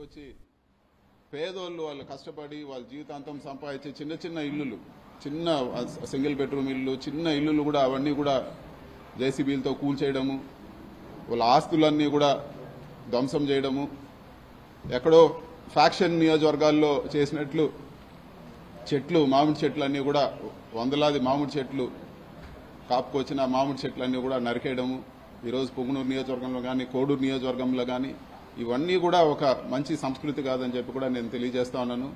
తీసుకొచ్చి పేదోళ్ళు వాళ్ళు కష్టపడి వాళ్ళ జీవితాంతం సంపాదించే చిన్న చిన్న ఇల్లులు, చిన్న సింగిల్ బెడ్రూమ్ ఇల్లు, చిన్న ఇల్లులు కూడా అవన్నీ కూడా జేసీబీలతో కూల్చేయడము, వాళ్ళ ఆస్తులన్నీ కూడా ధ్వంసం చేయడము, ఎక్కడో ఫ్యాక్షన్ నియోజకవర్గాల్లో చేసినట్లు చెట్లు, మామిడి చెట్లన్నీ కూడా వందలాది మామిడి చెట్లు కాపుకొచ్చిన మామిడి చెట్లన్నీ కూడా నరికేయడము, ఈరోజు పొంగునూరు నియోజకవర్గంలో కానీ కోడూరు నియోజకవర్గంలో కానీ ఇవన్నీ కూడా ఒక మంచి సంస్కృతి కాదని చెప్పి కూడా నేను తెలియజేస్తా ఉన్నాను.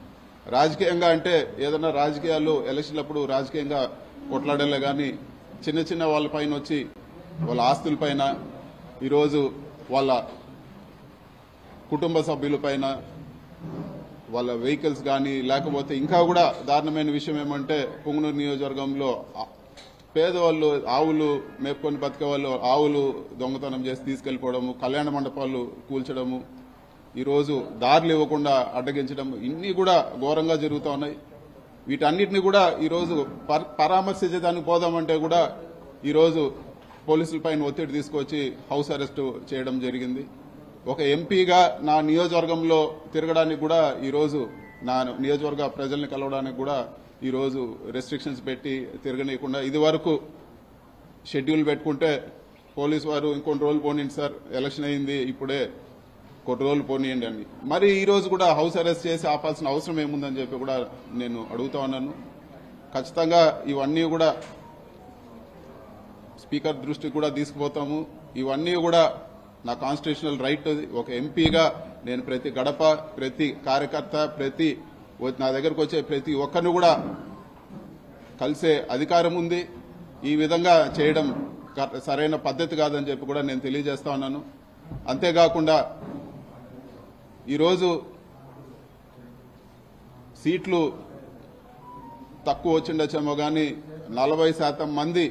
రాజకీయంగా అంటే ఏదైనా రాజకీయాల్లో ఎలక్షన్లప్పుడు రాజకీయంగా కొట్లాడలే కానీ చిన్న చిన్న వాళ్ళ పైన వచ్చి వాళ్ళ ఆస్తులపైన, ఈరోజు వాళ్ళ కుటుంబ సభ్యులపైన, వాళ్ళ వెహికల్స్ కానీ, లేకపోతే ఇంకా కూడా దారుణమైన విషయం ఏమంటే పొంగునూరు నియోజకవర్గంలో పేదవాళ్ళు ఆవులు మేపుకొని బతికే వాళ్ళు ఆవులు దొంగతనం చేసి తీసుకెళ్లిపోవడము, కళ్యాణ మండపాలు కూల్చడము, ఈరోజు దారులు ఇవ్వకుండా అడ్డగించడం, ఇన్ని కూడా ఘోరంగా జరుగుతూ ఉన్నాయి. వీటన్నిటిని కూడా ఈరోజు పరామర్శించడానికి పోదామంటే కూడా ఈరోజు పోలీసులపైన ఒత్తిడి తీసుకొచ్చి హౌస్ అరెస్టు చేయడం జరిగింది. ఒక ఎంపీగా నా నియోజకవర్గంలో తిరగడానికి కూడా ఈరోజు నా నియోజకవర్గ ప్రజల్ని కలవడానికి కూడా ఈరోజు రెస్ట్రిక్షన్స్ పెట్టి తిరగనీయకుండా, ఇది వరకు షెడ్యూల్ పెట్టుకుంటే పోలీసు వారు ఇంకొన్ని రోజులు పోనీయండి సార్, ఎలక్షన్ అయింది ఇప్పుడే కొన్ని రోజులు పోనీయండి అని, మరి ఈ రోజు కూడా హౌస్ అరెస్ట్ చేసి ఆపాల్సిన అవసరం ఏముందని చెప్పి కూడా నేను అడుగుతా ఉన్నాను. ఖచ్చితంగా ఇవన్నీ కూడా స్పీకర్ దృష్టికి కూడా తీసుకుపోతాము. ఇవన్నీ కూడా నా కాన్స్టిట్యూషనల్ రైట్. ఒక ఎంపీగా నేను ప్రతి గడప, ప్రతి కార్యకర్త, ప్రతి నా దగ్గరకు వచ్చే ప్రతి ఒక్కరిని కూడా కలిసే అధికారం ఉంది. ఈ విధంగా చేయడం సరైన పద్ధతి కాదని చెప్పి కూడా నేను తెలియజేస్తా ఉన్నాను. అంతేకాకుండా ఈరోజు సీట్లు తక్కువ వచ్చిండొచ్చేమో కానీ 40% మంది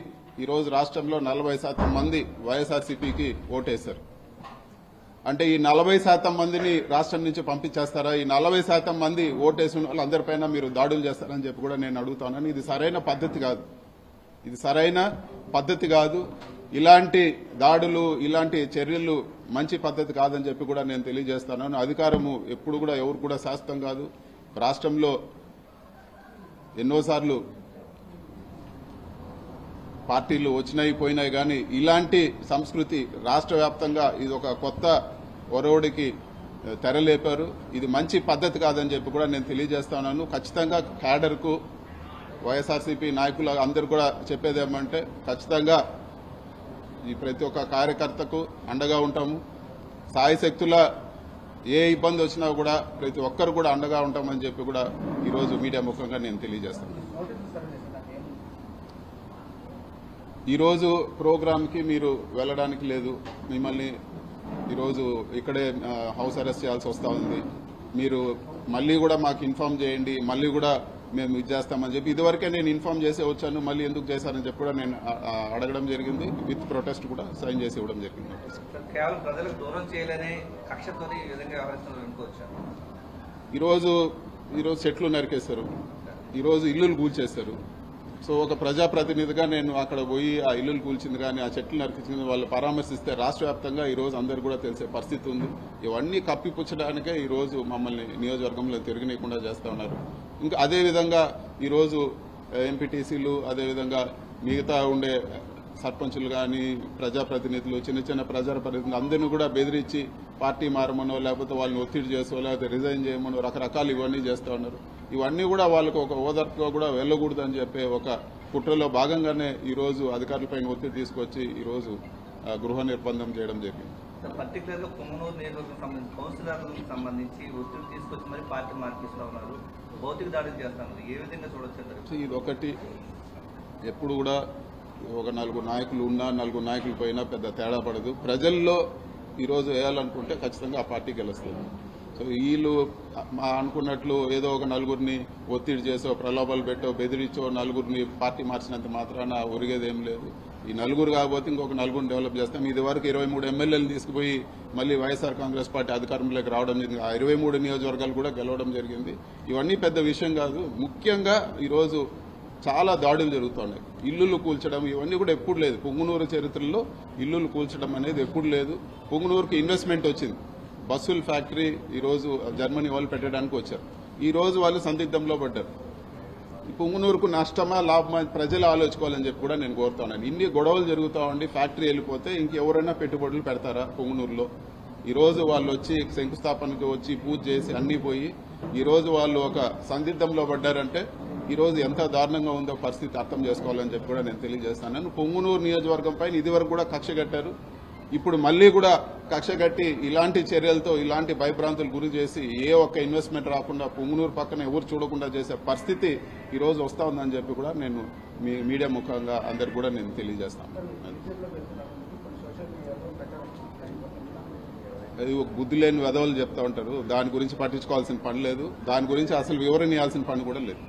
ఈరోజు రాష్ట్రంలో 40% మంది వైఎస్ఆర్సీపీకి ఓటేశారు. అంటే ఈ 40% మందిని రాష్ట్రం నుంచి పంపించేస్తారా? ఈ 40% మంది ఓటేసిన వాళ్ళందరిపైన మీరు దాడులు చేస్తారని చెప్పి కూడా నేను అడుగుతాను. ఇది సరైన పద్ధతి కాదు, ఇది సరైన పద్ధతి కాదు. ఇలాంటి దాడులు, ఇలాంటి చర్యలు మంచి పద్ధతి కాదని చెప్పి కూడా నేను తెలియజేస్తాను. అధికారము ఎప్పుడు కూడా ఎవరు కూడా శాశ్వతం కాదు. రాష్ట్రంలో ఎన్నోసార్లు పార్టీలు వచ్చినాయి పోయినాయి కానీ ఇలాంటి సంస్కృతి రాష్ట్ర వ్యాప్తంగా ఇది ఒక కొత్త ఒరవడికి తెరలేపారు. ఇది మంచి పద్ధతి కాదని చెప్పి కూడా నేను తెలియజేస్తున్నాను. ఖచ్చితంగా క్యాడర్కు, వైఎస్ఆర్సీపీ నాయకులు అందరూ కూడా చెప్పేది ఏమంటే ఖచ్చితంగా ఈ ప్రతి ఒక్క కార్యకర్తకు అండగా ఉంటాము. సాయశక్తుల ఏ ఇబ్బంది వచ్చినా కూడా ప్రతి ఒక్కరు కూడా అండగా ఉంటామని చెప్పి కూడా ఈరోజు మీడియా ముఖంగా నేను తెలియజేస్తాను. ఈరోజు ప్రోగ్రామ్కి మీరు వెళ్ళడానికి లేదు, మిమ్మల్ని ఈరోజు ఇక్కడే హౌస్ అరెస్ట్ చేయాల్సి వస్తూ ఉంది. మీరు మళ్ళీ కూడా మాకు ఇన్ఫార్మ్ చేయండి, మళ్ళీ కూడా మేము ఇది చేస్తామని చెప్పి ఇదివరకే నేను ఇన్ఫార్మ్ చేసి వచ్చాను. మళ్ళీ ఎందుకు చేశారని చెప్పి కూడా నేను అడగడం జరిగింది. విత్ ప్రొటెస్ట్ కూడా సైన్ చేసి ఇవ్వడం జరిగింది. కేవలం ప్రజలకు దూరం చేయాలనే కక్షతో ఈ విధంగా వ్యవహరిస్తున్నారు అనుకోవచ్చా? ఈరోజు చెట్లు నరికేశారు, ఈరోజు ఇల్లులు కూల్చేశారు. సో ఒక ప్రజాప్రతినిధిగా నేను అక్కడ పోయి ఆ ఇల్లులు కూల్చింది కానీ ఆ చెట్లు నరికించింది వాళ్ళు పరామర్శిస్తే రాష్ట్ర వ్యాప్తంగా ఈరోజు అందరూ కూడా తెలిసే పరిస్థితి ఉంది. ఇవన్నీ కప్పిపుచ్చడానికే ఈరోజు మమ్మల్ని నియోజకవర్గంలో తిరగనీయకుండా చేస్తూ ఉన్నారు. ఇంకా అదేవిధంగా ఈరోజు ఎంపీటీసీలు, అదేవిధంగా మిగతా ఉండే సర్పంచులు కానీ ప్రజాప్రతినిధులు, చిన్న చిన్న ప్రజాప్రతినిధులు అందరినీ కూడా బెదిరించి పార్టీ మారమనో లేకపోతే వాళ్ళని ఒత్తిడి చేసో లేకపోతే రిజైన్ చేయమనో రకరకాలు ఇవన్నీ చేస్తూ ఉన్నారు. ఇవన్నీ కూడా వాళ్ళకు ఒక ఓదార్పుగా కూడా వెళ్ళకూడదని చెప్పే ఒక కుట్రలో భాగంగానే ఈరోజు అధికారులపైన ఒత్తిడి తీసుకొచ్చి ఈరోజు గృహ నిర్బంధం చేయడం జరిగింది. పర్టికులర్ గా పొంగనూరు నియోజకవర్గం కౌన్సిలర్లకు సంబంధించి ఒత్తిడి తీసుకొచ్చి మరి పార్టీ మార్పిస్తూ ఉన్నారు, భౌతిక దాడులు చేస్తున్నారు. ఏ విధంగా చూడొచ్చు? ఇది ఒకటి, ఎప్పుడు కూడా ఒక 4 నాయకులు ఉన్నా 4 నాయకులు పోయినా పెద్ద తేడా పడదు. ప్రజల్లో ఈరోజు వేయాలనుకుంటే ఖచ్చితంగా ఆ పార్టీ గెలుస్తుంది. సో వీళ్ళు అనుకున్నట్లు ఏదో ఒక 4గురిని ఒత్తిడి చేసో, ప్రలోభాలు పెట్టో, బెదిరించో 4గురిని పార్టీ మార్చినంత మాత్రాన ఒరిగేది ఏం లేదు. ఈ 4 కాకపోతే ఇంకొక 4గురిని డెవలప్ చేస్తాం. ఇది వరకు 23 ఎమ్మెల్యేలు తీసుకుపోయి మళ్ళీ వైఎస్ఆర్ కాంగ్రెస్ పార్టీ అధికారంలోకి రావడం జరిగింది. ఆ 23 నియోజకవర్గాలు కూడా గెలవడం జరిగింది. ఇవన్నీ పెద్ద విషయం కాదు. ముఖ్యంగా ఈరోజు చాలా దాడులు జరుగుతున్నాయి. ఇల్లులు కూల్చడం ఇవన్నీ కూడా ఎప్పుడు లేదు. పొంగునూరు చరిత్రలో ఇల్లులు కూల్చడం అనేది ఎప్పుడు లేదు. పొంగునూరుకి ఇన్వెస్ట్మెంట్ వచ్చింది, బస్సుల ఫ్యాక్టరీ ఈరోజు జర్మనీ వాళ్ళు పెట్టడానికి వచ్చారు. ఈ రోజు వాళ్ళు సందిగ్ధంలో పడ్డారు. పుంగనూరుకు నష్టమా లాభమా ప్రజలు ఆలోచుకోవాలని చెప్పి కూడా నేను కోరుతున్నాను. ఇన్ని గొడవలు జరుగుతా ఉండి ఫ్యాక్టరీ వెళ్ళిపోతే ఇంకెవరైనా పెట్టుబడులు పెడతారా పుంగనూరులో? ఈ రోజు వాళ్ళు వచ్చి శంకుస్థాపనకు వచ్చి పూజ చేసి అన్ని పోయి ఈ రోజు వాళ్ళు ఒక సందిగ్ధంలో పడ్డారంటే ఈ రోజు ఎంత దారుణంగా ఉందో పరిస్థితి అర్థం చేసుకోవాలని చెప్పి కూడా నేను తెలియజేస్తాను. పుంగనూరు నియోజకవర్గం పైన ఇదివరకు కూడా కక్ష కట్టారు. ఇప్పుడు మళ్లీ కూడా కక్ష కట్టి ఇలాంటి చర్యలతో ఇలాంటి భయభ్రాంతులు గురి చేసి ఏ ఒక్క ఇన్వెస్ట్మెంట్ రాకుండా పుంగనూరు పక్కన ఎవరు చూడకుండా చేసే పరిస్థితి ఈ రోజు వస్తా ఉందని చెప్పి కూడా నేను మీడియా ముఖంగా అందరికి కూడా నేను తెలియజేస్తాను. అది ఒక బుద్ధి లేని వెధవలు చెప్తా ఉంటారు. దాని గురించి పట్టించుకోవాల్సిన పని లేదు. దాని గురించి అసలు వివరణ ఇవ్వాల్సిన పని కూడా లేదు.